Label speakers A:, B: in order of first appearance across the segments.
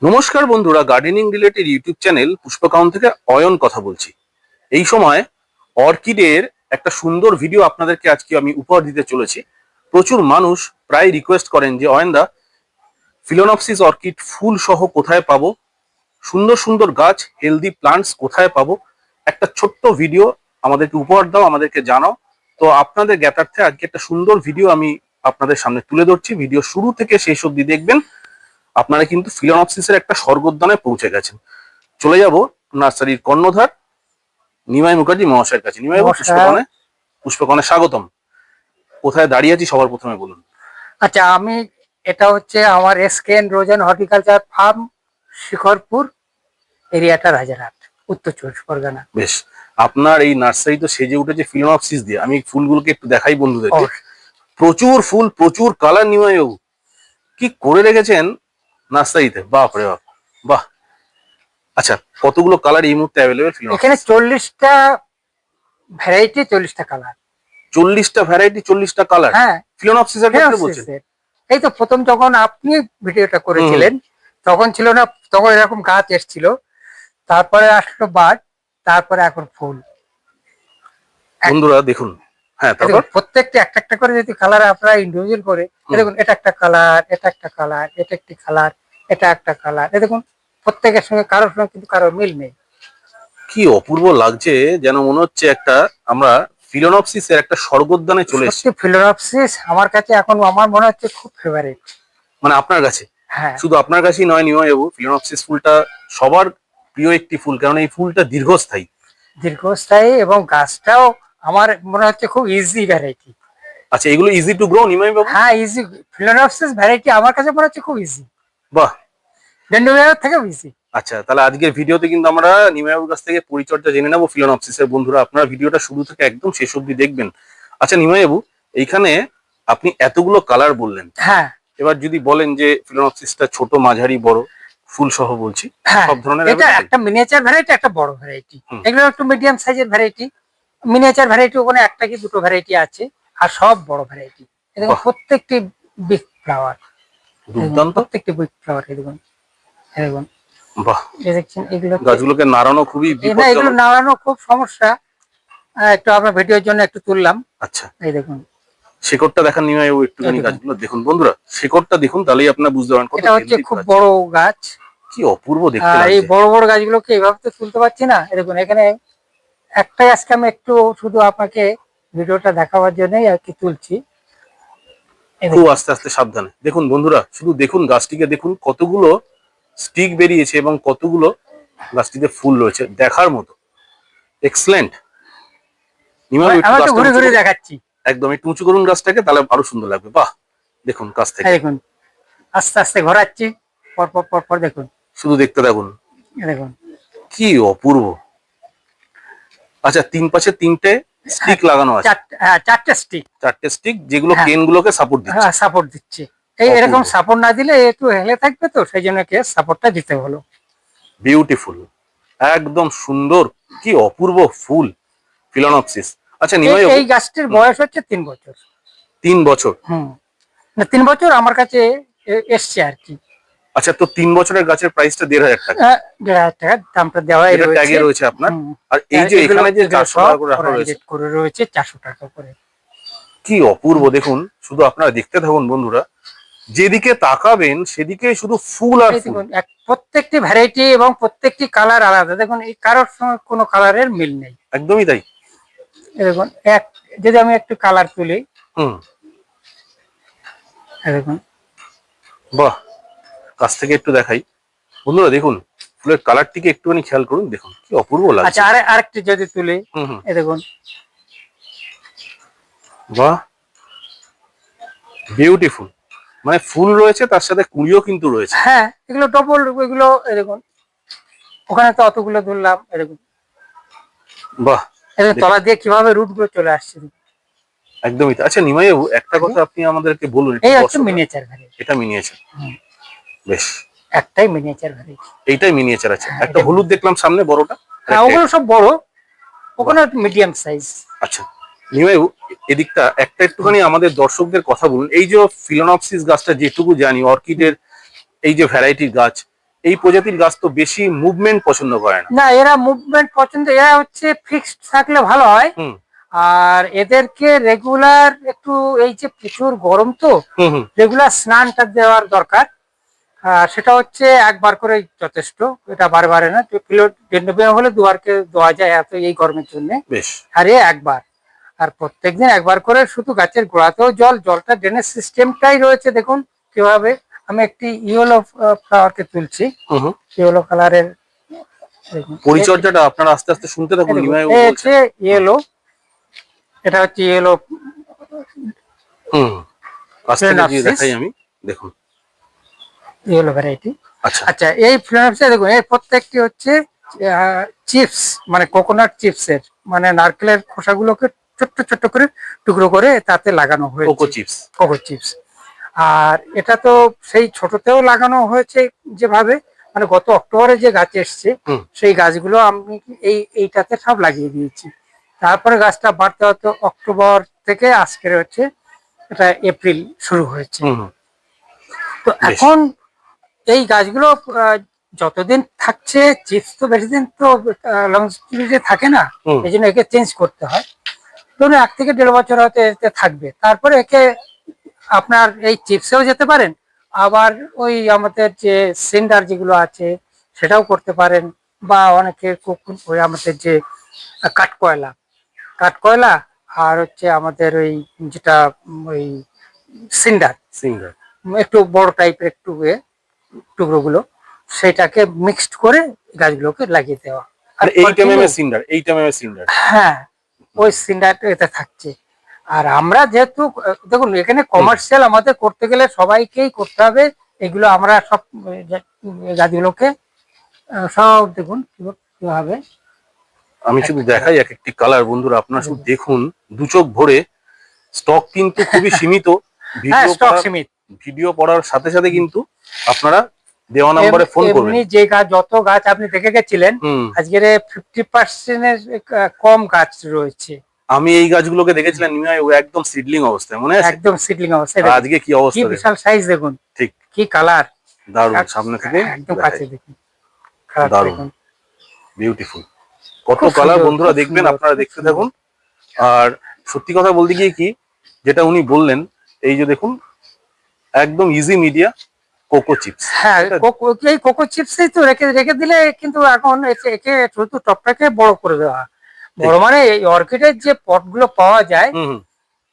A: নমস্কার বন্ধুরা, gardening related YouTube channel পুষ্পকাউন থেকে অয়ন কথা বলছি। এই সময় অর্কিডের একটা সুন্দর ভিডিও আপনাদেরকে আজকে আমি উপহার দিতে চলেছি। প্রচুর মানুষ প্রায় রিকোয়েস্ট করেন যে অয়নদা, ফিলোনপসিস অর্কিড ফুল সহ কোথায় পাবো, সুন্দর সুন্দর গাছ হেলদি প্লান্টস কোথায় পাবো, একটা ছোট্ট ভিডিও আমাদেরকে উপহার দাও, আমাদেরকে জানাও। তো আপনাদের জ্ঞাতার্থে আজকে একটা সুন্দর ভিডিও আমি আপনাদের সামনে তুলে ধরছি। ভিডিও শুরু থেকে শেষ অবধি দেখবেন। আপনারা কিন্তু ফিলোনপসিসের একটা স্বর্গোদ্যানে পৌঁছে গেছেন। চলে যাব নার্সারির কর্ণধার নিমাই মুখার্জি মহাশয়ের কাছে। নিমাইবাবু, পুষ্পকণে স্বাগতম। কোথায় দাঁড়িয়ে আছি সবার প্রথমে বলুন।
B: আচ্ছা, এটা হচ্ছে আমার Esken Rosen horticulture farm, Shikharpur, এরিয়াটা রাজারহাট, উত্তর চব্বিশ পরগনা।
A: বেশ, আপনার এই নার্সারি তো সেজে উঠেছে ফিলোনপসিস দিয়ে। আমি ফুলগুলোকে একটু দেখাই বন্ধুদেরকে। প্রচুর ফুল, প্রচুর কালার। নিমাইবাবু, কি করে রেখেছেন নার্সারিতে! বাপ রে বাপ, বাহ। আচ্ছা, কতগুলো কালার এই মুহূর্তে অ্যাভেলেবেল?
B: এখানে 40টা ভ্যারাইটি, 40টা কালার।
A: 40টা ভ্যারাইটি, 40টা কালার?
B: হ্যাঁ,
A: ফিলোনপসিসের ক্ষেত্রে বলছেন?
B: এই তো প্রথম যখন আপনি ভিডিওটা করেছিলেন তখন ছিল না, তখন এরকম গাছ এসেছিল, তারপরে আসলো বাদ, তারপরে এখন ফুল।
A: বন্ধুরা দেখুন, হ্যাঁ, তারপর
B: প্রত্যেকটা একটা একটা করে যদি কালার আপনারা ইন্ডিভিজুয়াল করে দেখুন, এটা একটা কালার, এটা একটা কালার, এটা একটি কালার, এটা একটা কালার, এ দেখুন প্রত্যেকের সঙ্গে কারোর সঙ্গে কিন্তু কারোর মিল নেই।
A: কি অপূর্ব লাগছে, যেন মনে হচ্ছে একটা আমরা ফিলোনপসিসের একটা স্বর্গোদ্যানে চলে এসেছি।
B: ফিলোনপসিস আমার কাছে এখন আমার মনে হচ্ছে খুব ফেভারিট।
A: মানে আপনার কাছে?
B: হ্যাঁ,
A: শুধু আপনার কাছেই নয় নিমাইবাবু, ফিলোনপসিস ফুলটা সবার প্রিয় একটি ফুল, কারণ এই ফুলটা দীর্ঘস্থায়ী।
B: দীর্ঘস্থায়ী এবং গাছটাও আমার মনে হচ্ছে খুব ইজি ভ্যারাইটি।
A: আচ্ছা, এগুলো ইজি টু গ্রো নিমাইবাবু?
B: হ্যাঁ, ইজি। ফিলোনপসিস ভ্যারাইটি আমার কাছে মনে হচ্ছে খুব ইজি,
A: বাহ।
B: ডেন্ড্রোবিয়ামের থেকেও ইজি।
A: আচ্ছা, তাহলে আজকের ভিডিওতে কিন্তু আমরা নিমাইবাবুর কাছ থেকে পরিচর্যা জেনে নেবো ফিলোনপসিসের। বন্ধুরা, আপনারা ভিডিওটা শুরু থেকে একদম শেষ অবধি দেখবেন। আচ্ছা নিমাইবাবু, এইখানে আপনি এতগুলো কালার বললেন।
B: হ্যাঁ,
A: এবার যদি বলেন যে ফিলোনপসিসটা ছোট, মাঝারি, বড়, ফুল সহ বলছি,
B: হ্যাঁ,
A: সব ধরনের
B: এটা একটা মিনিয়েচার ভ্যারাইটি, একটা বড় ভ্যারাইটি।
A: হুম।
B: এগুলো একটু মিডিয়াম সাইজের ভ্যারাইটি। মিনিয়েচার ভ্যারাইটি ওখানে একটা কি দুটো ভ্যারাইটি আছে, আর সব বড় ভ্যারাইটি। এরকম
A: বাহ।
B: প্রত্যেকটি বিগ ফ্লাওয়ার,
A: দুর্দান্ত।
B: প্রত্যেকটি বিগ ফ্লাওয়ার। দেখুন, দেখুন,
A: বাহ।
B: এই দেখছেন, এগুলো
A: গাছগুলোকে নাড়ানো খুবই
B: না, এগুলো
A: বিপজ্জনক।
B: নাড়ানো খুব সমস্যা। একটু আপনার ভিডিওর জন্য একটু তুললাম।
A: আচ্ছা,
B: এই দেখুন,
A: শেকড়টা দেখান নিমাইবাবু একটুখানি।
B: এই দেখুন।
A: গাছগুলো দেখুন বন্ধুরা, শেকড়টা দেখুন, তাহলেই আপনারা বুঝতে পারেন কত
B: এটা হচ্ছে
A: healthy
B: খুব
A: গাছ।
B: বড় গাছ।
A: কি অপূর্ব দেখতে
B: আর এই
A: লাগছে।
B: বড় বড় গাছগুলোকে এইভাবে তো তুলতে পারছি না। এই দেখুন, এখানে একটাই আজকে আমি একটু শুধু আপনাকে ভিডিওটা দেখাবার জন্যই আর কি তুলছি।
A: খুব আস্তে আস্তে, সাবধানে দেখুন বন্ধুরা। শুধু দেখুন গাছটিকে, দেখুন কতগুলো স্টিক বেরিয়েছে এবং কতগুলো গাছটিতে ফুল রয়েছে, দেখার মতো। এক্সেলেন্ট। নিমাইবাবু, একটু
B: আমি একটু
A: গাছটা
B: ঘুরে
A: উঁচু
B: ঘুরে
A: করুন।
B: দেখাচ্ছি।
A: একদম একটু উঁচু করুন গাছটাকে, তাহলে আরো সুন্দর লাগবে। বাহ, দেখুন কাছ থেকে।
B: এই দেখুন, আস্তে আস্তে ঘোরাচ্ছি, পর পর পর পর দেখুন।
A: শুধু দেখতে থাকুন,
B: এই দেখুন,
A: কি অপূর্ব। আচ্ছা, তিন পাশে তিনটে স্টিক লাগানো আছে?
B: চারটে স্টিক।
A: চারটে স্টিক, যেগুলো
B: হ্যাঁ।
A: কেন গুলোকে সাপোর্ট দিচ্ছে।
B: সাপোর্ট দিচ্ছে। এই
A: অপূর্ব।
B: এরকম সাপোর্ট না দিলে একটু হেলে থাকবে, তো সেই জন্য কে সাপোর্টটা দিতে হলো।
A: বিউটিফুল, একদম সুন্দর। কি অপূর্ব ফুল ফিলোনপসিস। আচ্ছা নিমাইবাবু,
B: এই গাছটির বয়স হচ্ছে 3 বছর।
A: 3 বছর?
B: হুম, 3 বছর আমার কাছে এসছে আর কি।
A: আচ্ছা, তো 3 বছরের গাছের প্রাইসটা 1,500 টাকা?
B: 1,500 টাকার দামটা দেওয়াই
A: এটা ট্যাগে রয়েছে আপনার। আর এই যে এখানে যে 400 টাকা করে রাখা রয়েছে,
B: করে রয়েছে 400 টাকা করে।
A: কি অপূর্ব দেখুন। শুধু আপনারা দেখতে থাকুন বন্ধুরা, যেদিকে তাকাবেন সেদিকে শুধু ফুল আর ফুল।
B: প্রত্যেকটি ভ্যারাইটি এবং প্রত্যেকটি কালার আলাদা। দেখুন, এই কারোর সঙ্গে কোনো কালারের মিল নেই।
A: একদমই তাই।
B: দেখুন, যদি আমি একটু কালার তুলি, দেখুন,
A: বাহ, কাছ থেকে একটু দেখাই বন্ধুরা। দেখুন ফুলের কালারটিকে একটুখানি খেয়াল করুন, দেখুন কি অপূর্ব লাগছে।
B: আচ্ছা, আরেকটি যদি তুলি, এই দেখুন,
A: বাহ, বিউটিফুল। মানে ফুল রয়েছে, তার সাথে কুঁড়িও কিন্তু রয়েছে।
B: হ্যাঁ, এগুলো ডবল, এগুলো এই দেখুন, ওখানে তো অতগুলো ধরলাম। এই দেখুন,
A: বাহ,
B: তলা দিয়ে কিভাবে রুট গুলো চলে আসছে।
A: একদমই। আচ্ছা নিমাইবাবু, একটা কথা আপনি আমাদেরকে বলুন।
B: এই হচ্ছে মিনিয়েচার ভ্যারাইটি।
A: এটা মিনিয়েচার? বেশ,
B: একটাই মিনিয়েচার ভ্যারাইটি।
A: এইটাই মিনিয়েচার আছে। একটা হলুদ দেখলাম সামনে, বড়টা?
B: হ্যাঁ, ওগুলো সব বড়, ওখানে মিডিয়াম সাইজ।
A: আচ্ছা নিমাইবাবু, এদিকটা একটা একটুখানি আমাদের দর্শকদের কথা বলুন। এই যে ফিলোনপসিস গাছটা যেটুকু জানি, অর্কিডের এই যে ভ্যারাইটির গাছ, এই প্রজাতির গাছ তো বেশি মুভমেন্ট পছন্দ করে না।
B: না, এরা মুভমেন্ট পছন্দ, এরা হচ্ছে ফিক্সড থাকলে ভালো হয়।
A: হুম
B: আর এদেরকে রেগুলার একটু, এই যে প্রচুর গরম তো,
A: হুম হুম।
B: রেগুলার স্নানটা দেওয়ার দরকার। সেটা হচ্ছে একবার করে যথেষ্ট, এটা বারে না। ডেন্ড্রোবিয়াম হলে দুবারকে দেওয়া যায় এত এই গরমের জন্য।
A: বেশ।
B: আর এ একবার, আর প্রত্যেকদিন একবার করে শুধু গাছের গোড়াতেও জলটা ড্রেনেজ সিস্টেমটাই রয়েছে। দেখুন কিভাবে আমি একটি ইয়েলো ফ্লাওয়ারকে তুলছি,
A: হুম হুম।
B: ইয়েলো কালারের।
A: পরিচর্যাটা আপনারা আস্তে আস্তে শুনতে থাকুন। নিমাই বাবু বলছেন।
B: ইয়েলো, এটা হচ্ছে ইয়েলো
A: হুম, কাছ থেকে যদি
B: ফ্লেনাপসিস,
A: দেখাই আমি, দেখুন।
B: Yellow variety.
A: আচ্ছা।
B: আচ্ছা, এই ফ্লেনাপসিস দেখুন, এর প্রত্যেকটি হচ্ছে চিপস, মানে কোকোনাট চিপসের, মানে নারকেলের খোসাগুলোকে ছোট্ট ছোট্ট করে টুকরো করে তাতে লাগানো হয়েছে
A: কোকো চিপস।
B: Cocoa chips. আর এটা তো সেই ছোটতেও লাগানো হয়েছে যেভাবে, মানে গত অক্টোবরে যে গাছ এসছে
A: হুম।
B: সেই গাছগুলো আমি এইটাতে সব লাগিয়ে দিয়েছি। তারপরে গাছটা বাড়তে হতো অক্টোবর থেকে, আজকের হচ্ছে এটা এপ্রিল শুরু হয়েছে।
A: হুম হুম।
B: তো
A: বেশ।
B: এখন এই গাছগুলো যতদিন থাকছে, চিপস তো বেশি দিন তো লংজিভিটি থাকে না,
A: হুম।
B: এই জন্য একে চেঞ্জ করতে হয়। ধরুন 1 থেকে 1.5 বছর হয়তো এতে থাকবে, তারপরে একে আপনার এই চিপসেও যেতে পারেন, আবার ওই আমাদের যে সিন্ডার যেগুলো আছে সেটাও করতে পারেন, বা অনেকে ওই আমাদের যে কাঠকয়লা কাঠকয়লা আর হচ্ছে আমাদের ওই যেটা ওই সিন্ডার,
A: সিঙ্গার।
B: একটু বড় টাইপের একটু টুকরোগুলো, সেটাকে মিক্সড করে গাছগুলোকে লাগিয়ে দেওয়া। আর
A: 8 mm এর সিন্ডার, 8 mm এর সিন্ডার।
B: হ্যাঁ, ওই সিন্ডারটা এতে থাকছে। আর আমরা যেহেতু দেখুন, এখানে কমার্শিয়াল আমাদের করতে গেলে সবাইকেই করতে হবে এগুলো। আমরা সব গাছগুলোকে সব দেখুন কিভাবে।
A: আমি শুধু দেখাই এক একটি কালার, বন্ধুরা আপনারা শুধু দেখুন, দু চোখ ভরে। স্টক কিন্তু খুবই সীমিত।
B: হ্যাঁ,
A: ভিডিও
B: স্টক সীমিত।
A: ভিডিও পড়ার সাথে সাথে কিন্তু আপনারা দেওয়া নম্বরে ফোন করবেন।
B: এমনি যে গাছ, যত গাছ আপনি দেখে গেছিলেন,
A: হুম।
B: আজকের 50% কম গাছ রয়েছে।
A: আমি এই গাছগুলোকে দেখেছিলাম নিমাই, ও একদম সিডলিং অবস্থায়, মনে আছে?
B: একদম সিডলিং অবস্থায়।
A: আর আজকে কি
B: কি
A: অবস্থা!
B: বিশাল সাইজ দেখুন,
A: ঠিক।
B: কি কালার,
A: দারুণ। সামনে থেকে
B: একদম
A: দেখাই।
B: কাছে দেখুন, কালার
A: দারুণ,
B: দেখুন,
A: বিউটিফুল। কত
B: খুব
A: কালার
B: সুন্দর,
A: বন্ধুরা
B: খুব
A: দেখবেন,
B: সুন্দর,
A: আপনারা
B: খুব
A: দেখতে
B: সুন্দর।
A: থাকুন। আর সত্যি কথা বলতে গিয়ে কি, যেটা উনি বললেন, এই যে দেখুন, একদম ইজি মিডিয়া কোকো চিপস।
B: হ্যাঁ, এই কোকো চিপসই তো রেখে রেখে দিলে, কিন্তু এখন একে শুধু টপটাকে বড় করে দেওয়া। বড় মানে এই অর্কিডের যে পট গুলো পাওয়া যায়,
A: হুম হুম।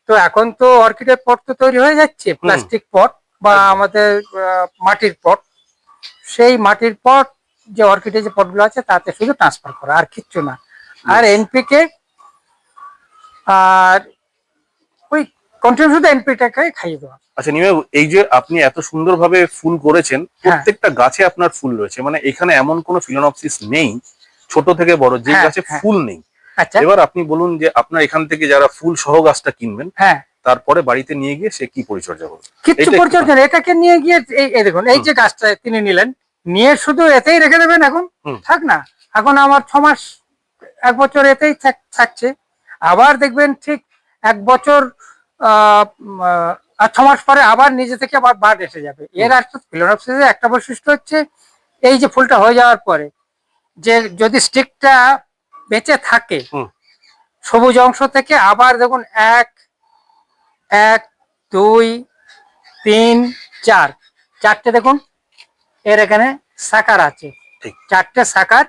B: তো এখন তো অর্কিডের পট তো তৈরি হয়ে যাচ্ছে, প্লাস্টিক পট বা
A: একদম।
B: আমাদের মাটির পট। সেই মাটির পট, যে অর্কিডের যে পটগুলো আছে তাতে শুধু ট্রান্সফার করা, আর কিচ্ছু না। আর
A: বেশ।
B: এনপিকে, আর ওই কন্টিনিউ শুধু এনপিটাকে খাইয়ে দেওয়া।
A: আচ্ছা নিমাই, এই যে আপনি এত সুন্দরভাবে ফুল করেছেন, প্রত্যেকটা গাছে আপনার ফুল রয়েছে, মানে এখানে এমন কোনো ফিলোনপসিস নেই ছোট থেকে বড় যে
B: হ্যাঁ,
A: গাছে
B: হ্যাঁ।
A: ফুল নেই।
B: আচ্ছা,
A: এবার আপনি বলুন যে আপনার এখান থেকে যারা ফুল সহ গাছটা কিনবেন,
B: হ্যাঁ,
A: তারপরে বাড়িতে নিয়ে গিয়ে সে কি পরিচর্যা করবে?
B: কিচ্ছু
A: এটা একটু
B: পরিচর্যা নেই, এটাকে নিয়ে গিয়ে এই দেখুন, এই যে গাছটা তিনি নিলেন, নিয়ে শুধু এতেই রেখে দেবেন। এখন
A: হুম।
B: থাক না, এখন আমার 6 মাস 1 বছর এতেই থাকছে। আবার দেখবেন ঠিক 1 বছর আর 6 মাস পরে আবার নিজে থেকে আবার বাদ এসে যাবে। এর একটা ফিলোনপসিসের একটা বৈশিষ্ট্য হচ্ছে, এই যে ফুলটা হয়ে যাওয়ার পরে যে যদি স্টিকটা বেঁচে থাকে,
A: হুম।
B: সবুজ অংশ থেকে আবার দেখুন 1 1 2 3 4 চারটে দেখুন, এর এখানে সাকার আছে।
A: ঠিক।
B: চারটে সাকার,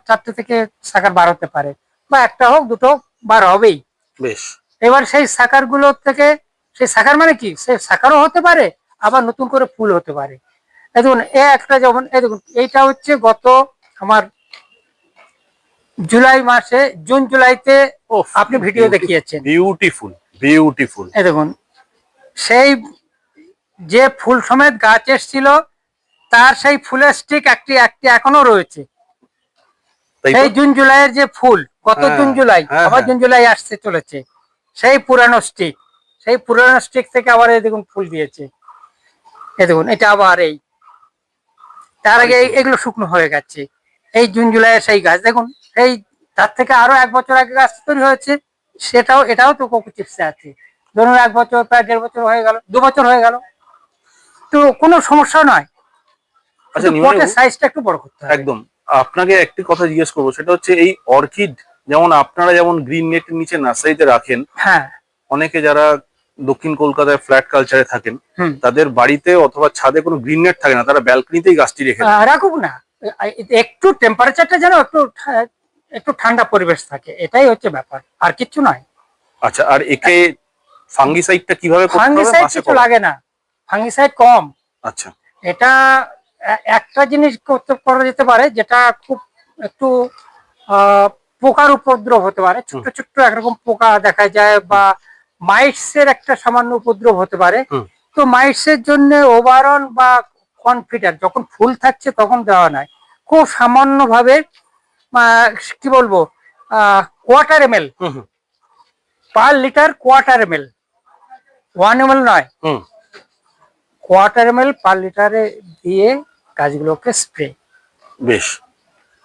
B: চারটে থেকে সাকার বার হতে পারে, বা একটা হোক দুটো বার হবেই।
A: বেশ।
B: এবার সেই সাকার গুলো থেকে, সেই সাকার মানে কি, সেই সাকারও হতে পারে, আবার নতুন করে ফুল হতে পারে। এই দেখুন, একটা যেমন, এই দেখুন, এইটা হচ্ছে গত আমার জুলাই মাসে, জুন জুলাইতে আপনি ভিডিও দেখিয়েছেন।
A: Beautiful, beautiful.
B: এই দেখুন, সেই যে ফুল সমেত গাছ এসেছিল, তার সেই ফুলের স্টিক একটি একটি এখনো রয়েছে। সেই জুন জুলাইয়ের যে ফুল, গত জুন জুলাই, আবার জুন জুলাই আসতে চলেছে, সেই পুরানো স্টিক, সেই পুরানো স্টিক থেকে আবার এই দেখুন ফুল দিয়েছে। এই দেখুন, এটা আবার এই, তার আগে এগুলো শুকনো হয়ে গেছে। এই জুন জুলাইয়ের সেই গাছ দেখুন, এই তার থেকে আরো 1 বছর আগে গাছ তৈরি হয়েছে, এটাও তো কোকো চিপসে আছে। ধরুন 1 বছর, প্রায় 1.5 বছর হয়ে গেল, 2 বছর হয়ে গেল, তো কোনো সমস্যা নয়।
A: আচ্ছা,
B: পটের সাইজটা একটু বড় করতে হবে।
A: একদম। আপনাকে একটি কথা জিজ্ঞেস করবো, সেটা হচ্ছে এই অর্কিড যেমন আপনারা যেমন গ্রিন নেটের নিচে নার্সারিতে রাখেন,
B: হ্যাঁ,
A: অনেকে যারা দক্ষিণ কলকাতায় ফ্ল্যাট কালচারে থাকেন তাদের বাড়িতে অথবা ছাদে কোনো গ্রিন নেট থাকে না, তারা ব্যালকনিতেই গাছটি রেখে দেন।
B: রাখুক না, একটু টেম্পারেচারটা যেন একটু ঠান্ডা পরিবেশ থাকে, এটাই হচ্ছে ব্যাপার, আর কিচ্ছু নয়।
A: আচ্ছা, আর একে ফাঙ্গিসাইডটা কিভাবে করতে হবে?
B: ফাঙ্গিসাইড
A: মাসে
B: কিছু লাগে না, ফাঙ্গিসাইড কম।
A: আচ্ছা,
B: এটা একটা জিনিস করা যেতে পারে, যেটা খুব একটু পোকার উপদ্রব হতে পারে, ছোট্ট ছোট্ট একরকম পোকা দেখা যায়, বা মাইটস এর একটা সামান্য উপদ্রব হতে পারে। তো মাইটস এর জন্য ওভারঅল বা কনফিডার যখন ফুল থাকছে তখন দেওয়া নয়, খুব সামান্য ভাবে কি বলবো, quarter ml per litre, quarter ml, 1 ml নয়, কোয়ার্টার ml পার লিটারে দিয়ে গাছগুলোকে স্প্রে।
A: বেশ,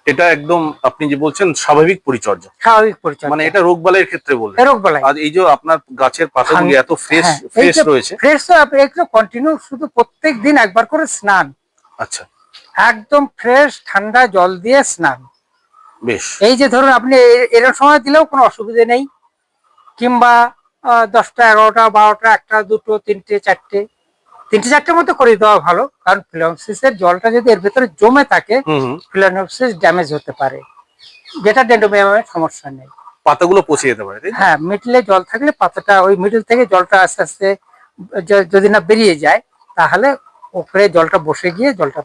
A: এটা একদম আপনি যে বলছেন স্বাভাবিক পরিচর্যা,
B: স্বাভাবিক পরিচর্যা,
A: মানে এটা রোগবালাইয়ের ক্ষেত্রে বললেন।
B: রোগবালাই।
A: আর এই যে আপনার গাছের পাতাগুলি এত ফ্রেশ রয়েছে,
B: ফ্রেশ তো আপনি একটু কন্টিনিউ শুধু প্রত্যেক দিন একবার করে স্নান।
A: আচ্ছা,
B: একদম ফ্রেশ ঠান্ডা জল দিয়ে স্নান।
A: বেশ,
B: এই যে ধরুন আপনি এরকম সময় দিলেও কোনো অসুবিধা নেই, কিংবা 10টা 11টা 12টা 1টা 2টো 3টে 4টে, 3টে 4টের মতো করে দেওয়া ভালো, কারণ ফিলানোপসিসের জলটা যদি এর ভেতরে জমে থাকে ফিলানোপসিস ড্যামেজ হতে পারে, যেটা ডেন্ড্রোবিয়ামের সমস্যা নেই।
A: পাতাগুলো পচে যেতে পারে,
B: হ্যাঁ, মিডলে জল থাকলে পাতাটা ওই মিডল থেকে জলটা আস্তে আস্তে যদি না বেরিয়ে যায়, তাহলে উপরে জলটা বসে গিয়ে জলটা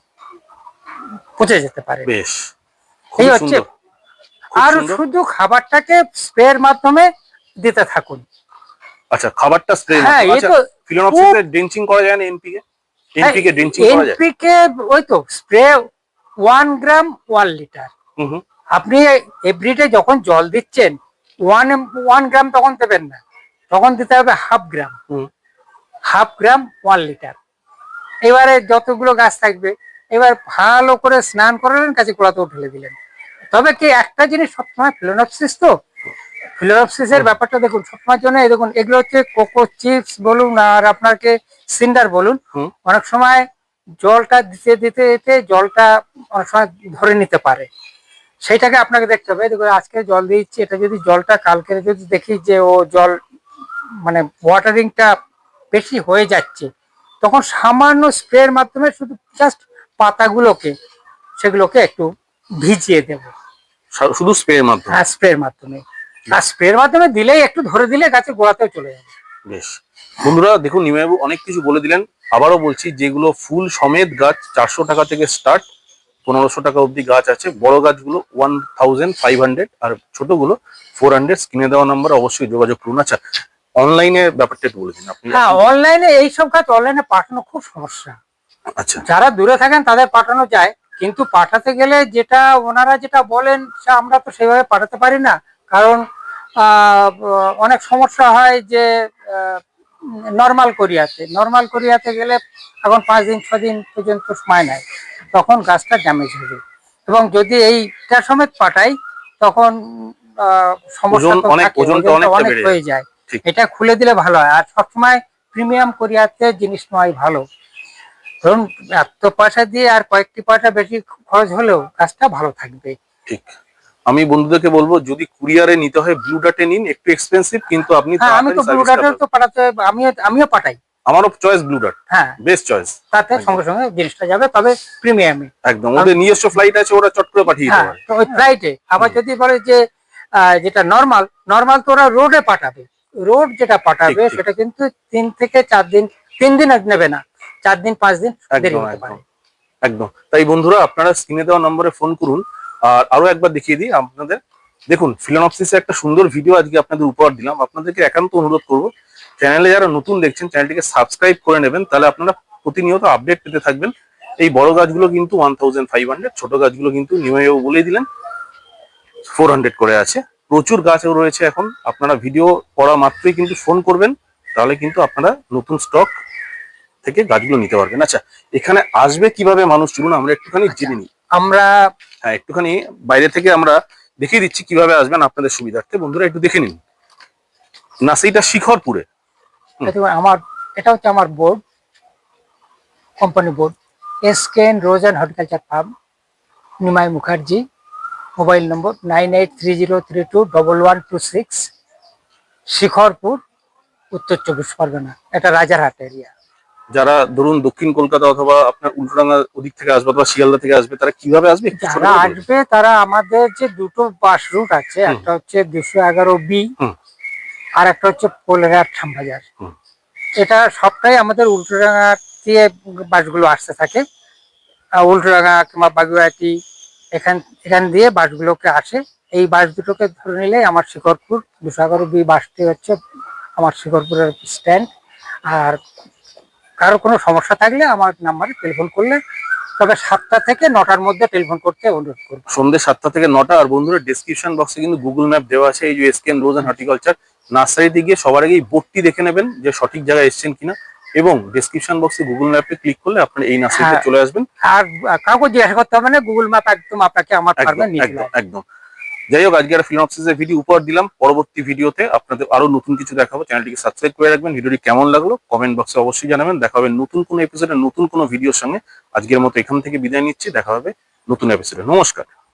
B: পচে যেতে পারে।
A: বেশ,
B: এই হচ্ছে। আর শুধু খাবারটাকে স্প্রের মাধ্যমে দিতে থাকুন।
A: আচ্ছা, খাবারটা স্প্রে,
B: হ্যাঁ, এই তো
A: ফিলানোপসিসে ড্রিঞ্চিং করা যায় না? এনপিকে ড্রিঞ্চিং করা যায়?
B: এনপিকে ওই তো স্প্রে 1 গ্রাম 1 লিটার। আপনি এভরিডে যখন জল দিচ্ছেন 1 গ্রাম তখন দেবেন না, তখন দিতে হবে 1/2 গ্রাম, 1/2 গ্রাম 1 লিটার। এবারে যতগুলো গাছ থাকবে, এবার ভালো করে স্নান করালেন, কাছে গোড়াতেও ঢেলে দিলেন। তবে কি একটা জিনিস সবসময় ফিলানোপসিস, তো ফিলানোপসিসের ব্যাপারটা দেখুন সবসময় জন্য, দেখুন এগুলো হচ্ছে কোকো চিপস বলুন আর আপনাকে সিন্ডার বলুন, অনেক সময় জলটা দিতে দিতে দিতে জলটা অনেক সময় ধরে নিতে পারে, সেইটাকে আপনাকে দেখতে হবে। দেখুন আজকে জল দিচ্ছি, এটা যদি জলটা কালকে যদি দেখি যে ও জল মানে ওয়াটারিংটা বেশি হয়ে যাচ্ছে, তখন সামান্য স্প্রের মাধ্যমে শুধু জাস্ট পাতাগুলোকে সেগুলোকে একটু ভিজিয়ে দেব,
A: শুধু স্প্রের মাধ্যমে।
B: হ্যাঁ, স্প্রের মাধ্যমে। আর স্প্রের মাধ্যমে দিলেই একটু ধরে দিলে গাছের গোড়াতেও চলে যাবে।
A: বেশ, বন্ধুরা দেখুন নিমাইবাবু অনেক কিছু বলে দিলেন। আবারও বলছি, যেগুলো ফুল সমেত গাছ 400 টাকা থেকে স্টার্ট, 1500 টাকা অবধি গাছ আছে। বড় গাছগুলো 1500, আর ছোটগুলো 400। স্ক্রিনে দেওয়া নাম্বার অবশ্যই যোগাযোগ করুন। আচ্ছা, অনলাইনে ব্যাপারটা একটু বলে দিন আপনি।
B: হ্যাঁ, অনলাইনে এইসব গাছ অনলাইনে পাঠানো খুব সমস্যা।
A: আচ্ছা,
B: যারা দূরে থাকেন তাদের পাঠানো যায়, কিন্তু পাঠাতে গেলে যেটা ওনারা যেটা বলেন আমরা তো সেভাবে পাঠাতে পারি না, কারণ অনেক সমস্যা হয় যে নর্মাল কোরিয়াতে গেলে এখন 5 দিন 6 দিন পর্যন্ত সময় নেয়, তখন গাছটা ড্যামেজ হবে। এবং যদি এইটা সমেত পাঠাই তখন সমস্যা অনেক হয়ে যায়। এটা খুলে দিলে ভালো হয়, আর সবসময় প্রিমিয়াম কোরিয়াতে জিনিস নেওয়াই ভালো। ধরুন এত পয়সা দিয়ে আর কয়েকটি পয়সা বেশি খরচ হলেও গাছটা ভালো থাকবে।
A: ঠিক। আমি বন্ধুদেরকে বলবো, যদি কুরিয়ারে নিতে হয় ব্লু ডার্টে নিন, একটু এক্সপেন্সিভ, কিন্তু আপনি
B: আমি তো ব্লু ডার্টে তো পাঠাতে, আমিও পাঠাই।
A: আমারও চয়েস ব্লু ডার্ট,
B: হ্যাঁ,
A: বেস্ট চয়েস।
B: তাতে সঙ্গে সঙ্গে জিনিসটা যাবে, তবে প্রিমিয়ামে
A: একদম। ওদের নিজস্ব ফ্লাইট আছে, ওরা চট করে পাঠিয়ে দিতে পারে।
B: তো ওই ফ্লাইটে আবার যদি বলে যে যেটা নরমাল তো ওরা রোডে পাঠাবে, রোড যেটা পাঠাবে সেটা কিন্তু 3 থেকে 4 দিন, 3 দিন নেবে না, 4 দিন 5 দিন দেরি হতে পারে।
A: একদম। তাই বন্ধুরা আপনারা স্ক্রিনে দেওয়া নম্বরে ফোন করুন। আর আরো একবার দেখিয়ে দিই আপনাদের, দেখুন ফিলানোপসিসের একটা সুন্দর ভিডিও আজকে আপনাদের উপহার দিলাম। আপনাদেরকে একান্ত অনুরোধ করবো, চ্যানেলে যারা নতুন দেখছেন চ্যানেলটিকে সাবস্ক্রাইব করে নেবেন, তাহলে আপনারা প্রতিনিয়ত আপডেট পেতে থাকবেন। এই বড় গাছগুলো কিন্তু 1500, ছোট গাছগুলো কিন্তু নিমাইবাবু বলে দিলেন 400 করে আছে। প্রচুর গাছও রয়েছে এখন। আপনারা ভিডিও পড়া মাত্রই কিন্তু ফোন করবেন, তাহলে কিন্তু আপনারা নতুন স্টক থেকে গাছগুলো নিতে পারবেন। আচ্ছা, এখানে আসবে কিভাবে মানুষ, চলুন আমরা একটুখানি জেনে নিই। হ্যাঁ, একটুখানি বাইরে থেকে আমরা দেখিয়ে দিচ্ছি কিভাবে আসবেন আপনাদের সুবিধার্থে। বন্ধুরা একটু দেখে নিন। নার্সারিটা শিখরপুরে।
B: এটা হচ্ছে আমার board, company board. SKN rose and horticulture farm, Nimai Mukherjee. Mobile নম্বর 9830321126, শিখরপুর, উত্তর 24 পরগনা। এটা রাজারহাট এরিয়া।
A: যারা ধরুন দক্ষিণ কলকাতা অথবা আপনার উল্টোডাঙ্গা ওদিক থেকে আসবে অথবা শিয়ালদা থেকে আসবে, তারা কিভাবে আসবে একটু ছোট
B: যারা
A: করে বলুন।
B: আসবে তারা আমাদের যে দুটো বাস রুট আছে, একটা হচ্ছে 211B
A: হুম।
B: আর একটা হচ্ছে পোলেরার থামবাজার।
A: হুম।
B: এটা সবটাই আমাদের উল্টোডাঙ্গা দিয়ে বাসগুলো আসতে থাকে। উল্টোডাঙ্গা কিংবা বাগুইআটি এখান দিয়ে বাসগুলোকে আসে। এই বাস দুটোকে ধরে নিলে আমার শিকরপুর 211B বাসটি হচ্ছে আমার শিকরপুরের স্ট্যান্ড। আর কারো কোনো সমস্যা থাকলে আমার নাম্বারে টেলিফোন করলে, তবে 7টা থেকে 9টার মধ্যে টেলিফোন করতে অনুরোধ করবো।
A: সন্ধ্যে 7টা থেকে 9টা। আর বন্ধুরা, ডেসক্রিপশন বক্সে কিন্তু গুগল ম্যাপ দেওয়া আছে। এই যে SKN রোজ অ্যান্ড হর্টিকালচার নার্সারিতে গিয়ে সবার আগে এই বোর্ডটি দেখে নেবেন যে সঠিক জায়গায় এসেছেন কিনা, এবং ডেসক্রিপশন বক্সে গুগল ম্যাপে ক্লিক করলে আপনারা এই নার্সারিতে চলে আসবেন।
B: আর কাউকে জিজ্ঞাসা করতে হবে না, গুগল ম্যাপ একদম আপনাকে আমার ফার্মে নিয়ে
A: একদম একদম। যাই হোক, আজকে একটা ফিনোপসিসের ভিডিও উপহার দিলাম। পরবর্তী ভিডিওতে আপনাদের আরো নতুন কিছু দেখাবো। চ্যানেলটিকে সাবস্ক্রাইব করে রাখবেন। ভিডিওটি কেমন লাগলো কমেন্ট বক্সে অবশ্যই জানাবেন। দেখা হবে নতুন কোনো এপিসোডে নতুন কোনো ভিডিওর সঙ্গে। আজকের মতো এখান থেকে বিদায় নিচ্ছি। দেখা হবে নতুন এপিসোডে। নমস্কার।